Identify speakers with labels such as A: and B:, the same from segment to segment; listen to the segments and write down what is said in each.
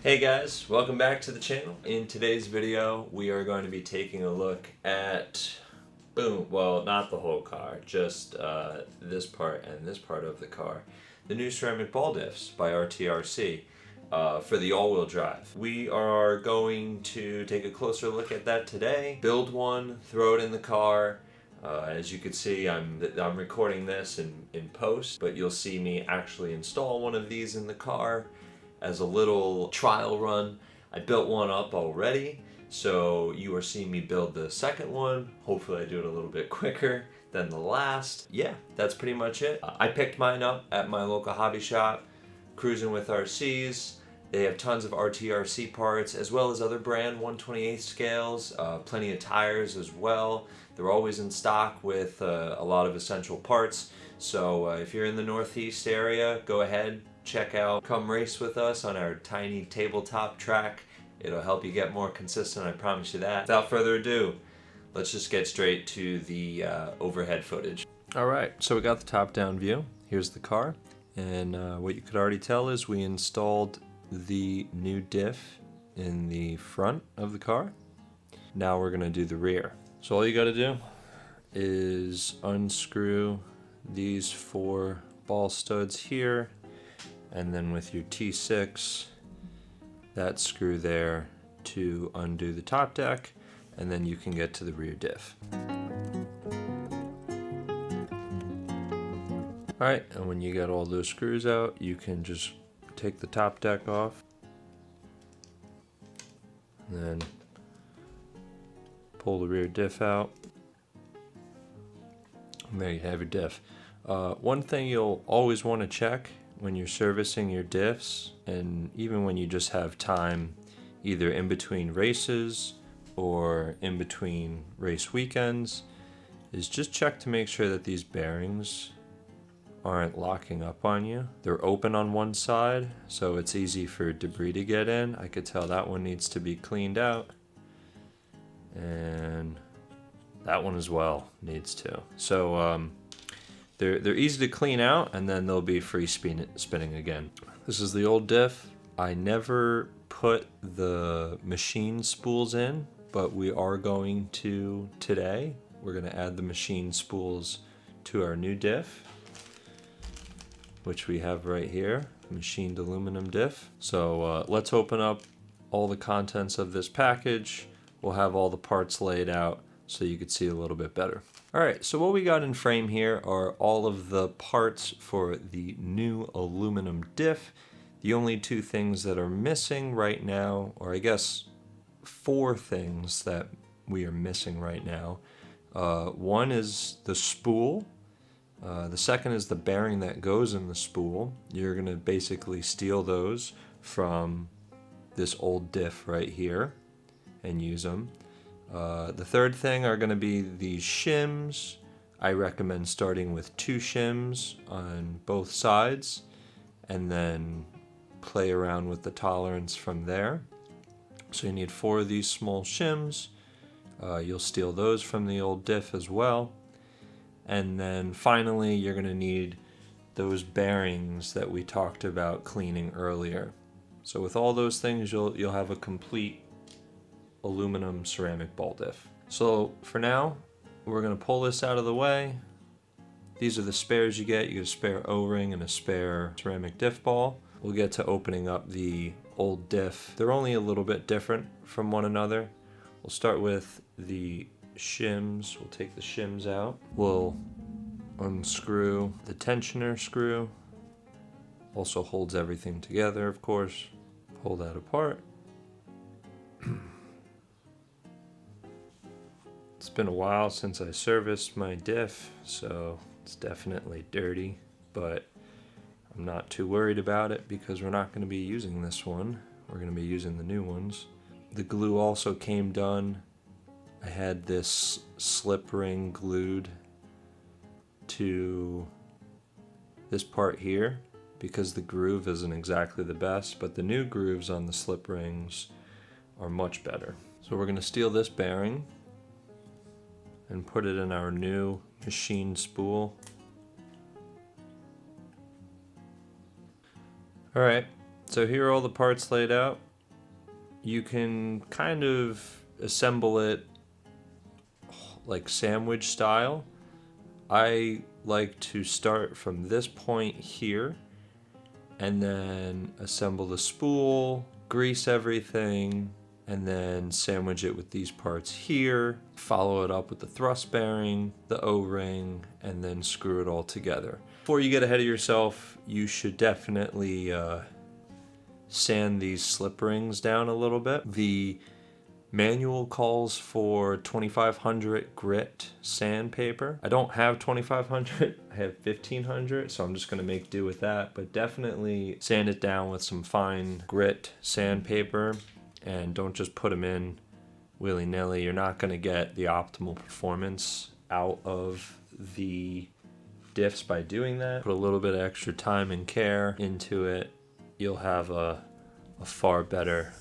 A: Hey guys, welcome back to the channel. In today's video, we are going to be taking a look at, well, not the whole car, just this part and this part of the car. The new ceramic ball diffs by RTRC for the all-wheel drive. We are going to take a closer look at that today, build one, throw it in the car. As you can see, I'm recording this in post, but you'll see me actually install one of these in the car as a little trial run. I built one up already, so you are seeing me build the second one. Hopefully I do it a little bit quicker than the last. Yeah, that's pretty much it. I picked mine up at my local hobby shop, Cruising with RCs. They have tons of RTRC parts as well as other brand 1/28 scales, plenty of tires as well. They're always in stock with a lot of essential parts. So if you're in the Northeast area, go ahead, check out, come race with us on our tiny tabletop track. It'll help you get more consistent, I promise you that. Without further ado, let's just get straight to the overhead footage. Alright, so we got the top-down view. Here's the car, and what you could already tell is we installed the new diff in the front of the car. Now we're gonna do the rear. So all you gotta do is unscrew these 4 ball studs here, and then with your T6, that screw there to undo the top deck, and then you can get to the rear diff. Alright, and when you get all those screws out, you can just take the top deck off, and then pull the rear diff out, and there you have your diff. One thing you'll always want to check when you're servicing your diffs, and even when you just have time either in between races or in between race weekends, is just check to make sure that these bearings aren't locking up on you. They're open on one side, so it's easy for debris to get in. I could tell that one needs to be cleaned out, and that one as well needs to. So they're easy to clean out, and then they'll be free spinning again. This is the old diff. I never put the machine spools in, but we are going to today. We're going to add the machine spools to our new diff, which we have right here, machined aluminum diff. So let's open up all the contents of this package. We'll have all the parts laid out so you could see a little bit better. Alright, so what we got in frame here are all of the parts for the new aluminum diff. The only 2 things that are missing right now, or I guess 4 things that we are missing right now. One is the spool. The second is the bearing that goes in the spool. You're going to basically steal those from this old diff right here and use them. The third thing are going to be these shims. I recommend starting with 2 shims on both sides and then play around with the tolerance from there. So you need 4 of these small shims. You'll steal those from the old diff as well. And then finally you're going to need those bearings that we talked about cleaning earlier. So with all those things, you'll have a complete aluminum ceramic ball diff. So for now, we're going to pull this out of the way. These are the spares you get. You get a spare O-ring and a spare ceramic diff ball. We'll get to opening up the old diff. They're only a little bit different from one another. We'll start with the shims. We'll take the shims out. We'll unscrew the tensioner screw. Also holds everything together, of course. Pull that apart. It's been a while since I serviced my diff, so it's definitely dirty, but I'm not too worried about it because we're not going to be using this one. We're going to be using the new ones. The glue also came done. I had this slip ring glued to this part here because the groove isn't exactly the best, but the new grooves on the slip rings are much better. So we're going to steal this bearing and put it in our new machine spool. Alright, so here are all the parts laid out. you can kind of assemble it like sandwich style. I like to start from this point here and then assemble the spool, grease everything, and then sandwich it with these parts here, follow it up with the thrust bearing, the O-ring, and then screw it all together. Before you get ahead of yourself, you should definitely sand these slip rings down a little bit. The manual calls for 2500 grit sandpaper. I don't have 2500, I have 1500, so I'm just gonna make do with that, but definitely sand it down with some fine grit sandpaper, and don't just put them in willy-nilly. You're not gonna get the optimal performance out of the diffs by doing that. Put a little bit of extra time and care into it. You'll have a far better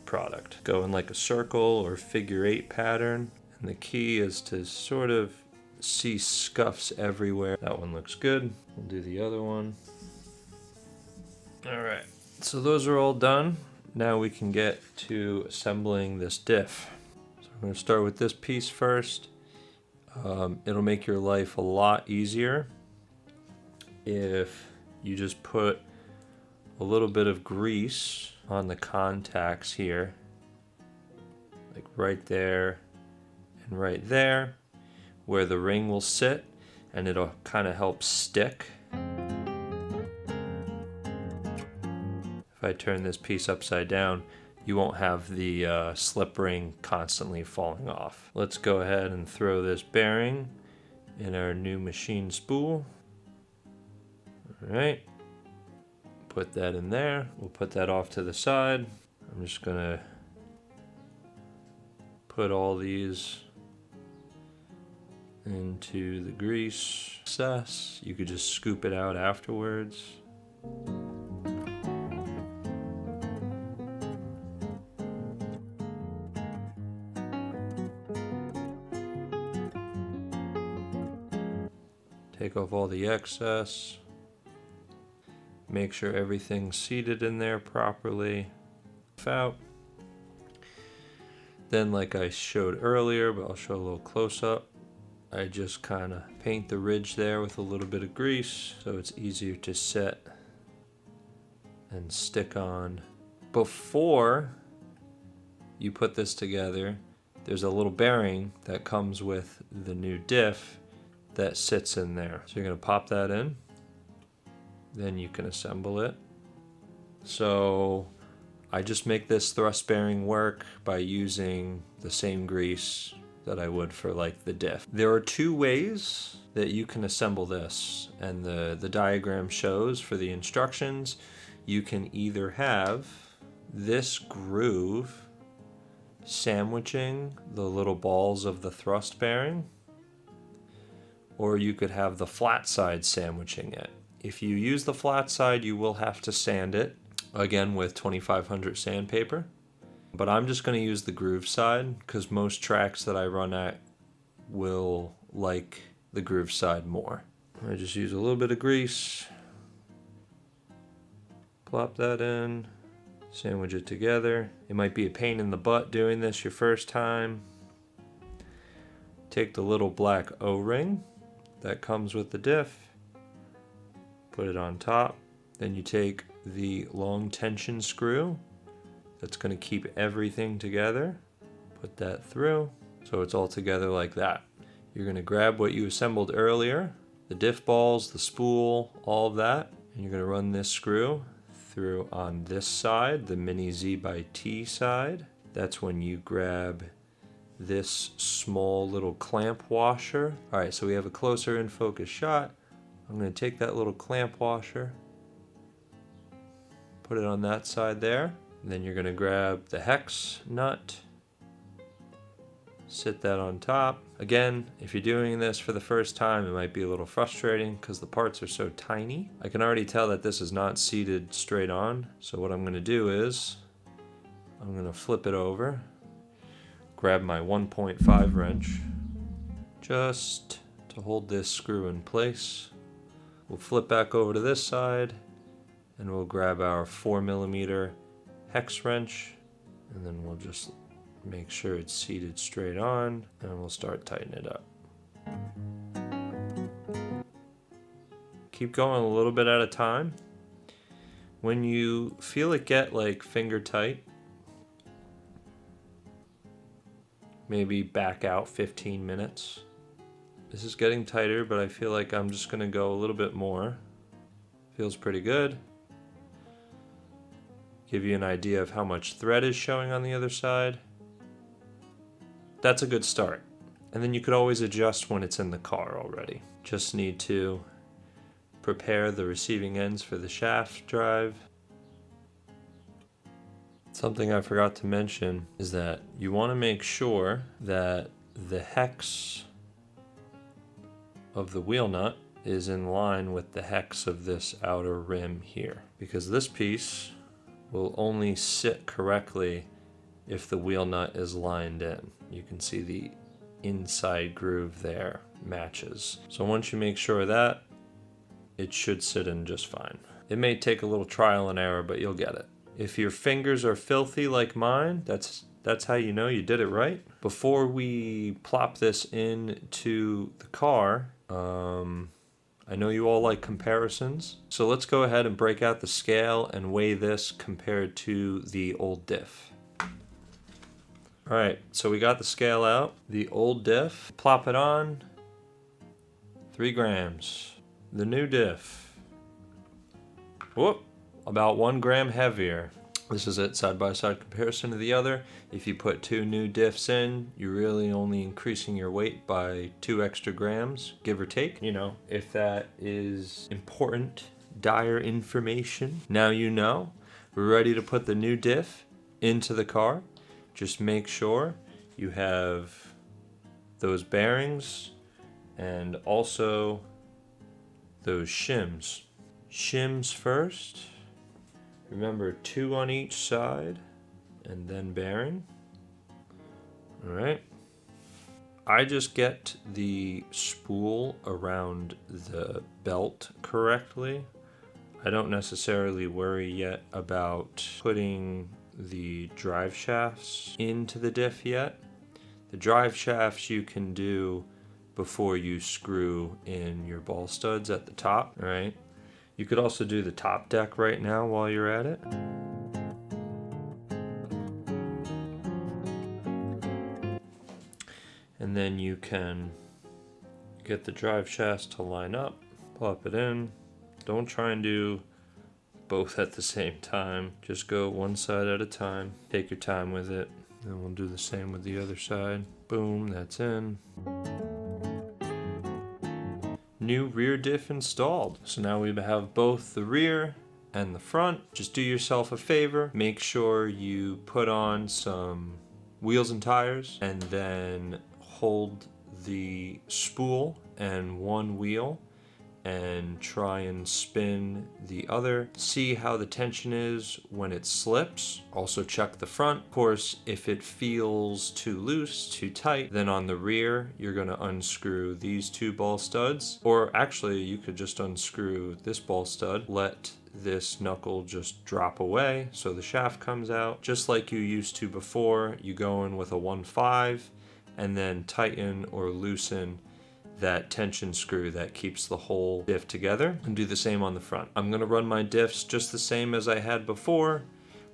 A: product. Go in like a circle or figure 8 pattern, and the key is to sort of see scuffs everywhere. That one looks good. We'll do the other one. All right, so those are all done. Now we can get to assembling this diff. So I'm going to start with this piece first. It'll make your life a lot easier if you just put a little bit of grease on the contacts here, like right there and right there, where the ring will sit, and it'll kind of help stick. If I turn this piece upside down, you won't have the slip ring constantly falling off. Let's go ahead and throw this bearing in our new machine spool. All right. Put that in there. We'll put that off to the side. I'm just gonna put all these into the grease excess. You could just scoop it out afterwards. Take off all the excess. Make sure everything's seated in there properly. Out. Then, like I showed earlier, but I'll show a little close up, I just kind of paint the ridge there with a little bit of grease so it's easier to set and stick on. Before you put this together, there's a little bearing that comes with the new diff that sits in there. So you're going to pop that in. Then you can assemble it. So I just make this thrust bearing work by using the same grease that I would for like the diff. There are 2 ways that you can assemble this, and the diagram shows for the instructions. You can either have this groove sandwiching the little balls of the thrust bearing, or you could have the flat side sandwiching it. If you use the flat side, you will have to sand it, again with 2500 sandpaper. But I'm just going to use the groove side because most tracks that I run at will like the groove side more. I just use a little bit of grease, plop that in, sandwich it together. It might be a pain in the butt doing this your first time. Take the little black O-ring that comes with the diff, put it on top. Then you take the long tension screw that's going to keep everything together, put that through so it's all together like that. You're going to grab what you assembled earlier, the diff balls, the spool, all of that, and you're going to run this screw through on this side, the mini Z by T side. That's when you grab this small little clamp washer. All right, so we have a closer in focus shot. I'm going to take that little clamp washer, put it on that side there, and then you're going to grab the hex nut, sit that on top. Again, if you're doing this for the first time, it might be a little frustrating because the parts are so tiny. I can already tell that this is not seated straight on, so what I'm going to do is I'm going to flip it over, grab my 1.5 wrench just to hold this screw in place. We'll flip back over to this side and we'll grab our 4mm hex wrench, and then we'll just make sure it's seated straight on, and we'll start tightening it up. Keep going a little bit at a time. When you feel it get like finger tight, maybe back out 15 minutes. This is getting tighter, but I feel like I'm just gonna go a little bit more. Feels pretty good. Give you an idea of how much thread is showing on the other side. That's a good start. And then you could always adjust when it's in the car already. Just need to prepare the receiving ends for the shaft drive. Something I forgot to mention is that you want to make sure that the hex of the wheel nut is in line with the hex of this outer rim here, because this piece will only sit correctly if the wheel nut is lined in. You can see the inside groove there matches. So once you make sure of that, it should sit in just fine. It may take a little trial and error, but you'll get it. If your fingers are filthy like mine, that's how you know you did it right. Before we plop this into the car, I know you all like comparisons, so let's go ahead and break out the scale and weigh this compared to the old Diff. Alright, so we got the scale out. The old Diff, plop it on, 3 grams. The new Diff, whoop, about 1 gram heavier. This is it, side-by-side comparison to the other. If you put 2 new diffs in, you're really only increasing your weight by 2 extra grams, give or take. You know, if that is important, dire information, now you know. We're ready to put the new diff into the car. Just make sure you have those bearings and also those shims. Shims first. Remember, 2 on each side and then bearing. All right. I just get the spool around the belt correctly. I don't necessarily worry yet about putting the drive shafts into the diff yet. The drive shafts you can do before you screw in your ball studs at the top, all right? You could also do the top deck right now while you're at it. And then you can get the drive shafts to line up, plop it in. Don't try and do both at the same time. Just go one side at a time. Take your time with it. And we'll do the same with the other side. Boom, that's in. New rear diff installed. So now we have both the rear and the front. Just do yourself a favor. Make sure you put on some wheels and tires and then hold the spool and one wheel and try and spin the other. See how the tension is when it slips. Also check the front. Of course, if it feels too loose, too tight, then on the rear, you're gonna unscrew these 2 ball studs. Or actually, you could just unscrew this ball stud, let this knuckle just drop away so the shaft comes out. Just like you used to before, you go in with a 1/5 and then tighten or loosen that tension screw that keeps the whole diff together, and do the same on the front. I'm gonna run my diffs just the same as I had before,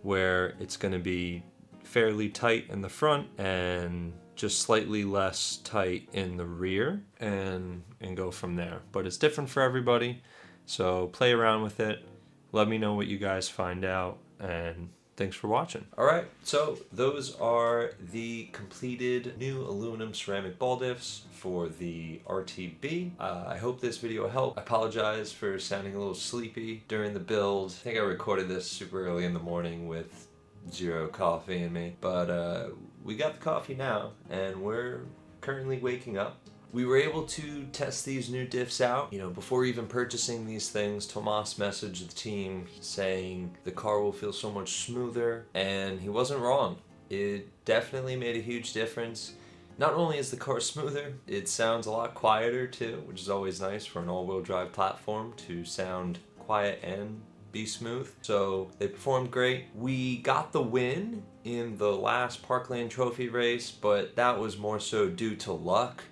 A: where it's gonna be fairly tight in the front and just slightly less tight in the rear, and go from there. But it's different for everybody, so play around with it. Let me know what you guys find out, and thanks for watching. All right, so those are the completed new aluminum ceramic ball diffs for the RTB. I hope this video helped. I apologize for sounding a little sleepy during the build. I think I recorded this super early in the morning with 0 coffee in me, but we got the coffee now, and we're currently waking up. We were able to test these new diffs out. You know, before even purchasing these things, Tomas messaged the team saying the car will feel so much smoother, and he wasn't wrong. It definitely made a huge difference. Not only is the car smoother, it sounds a lot quieter too, which is always nice for an all-wheel drive platform to sound quiet and be smooth. So they performed great. We got the win in the last Parkland Trophy race, but that was more so due to luck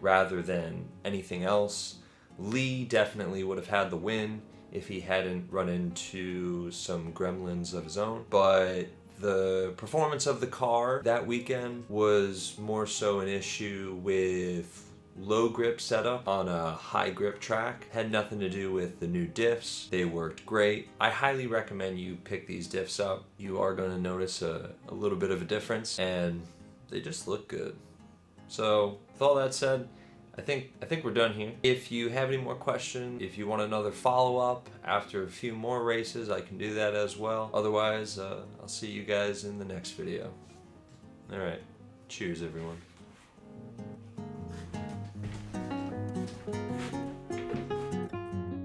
A: rather than anything else. Lee definitely would have had the win if he hadn't run into some gremlins of his own, but the performance of the car that weekend was more so an issue with low grip setup on a high grip track. Had nothing to do with the new diffs. They worked great. I highly recommend you pick these diffs up. You are going to notice a little bit of a difference, and they just look good. So with all that said, I think we're done here. If you have any more questions, if you want another follow-up after a few more races, I can do that as well. Otherwise, I'll see you guys in the next video. All right, cheers everyone.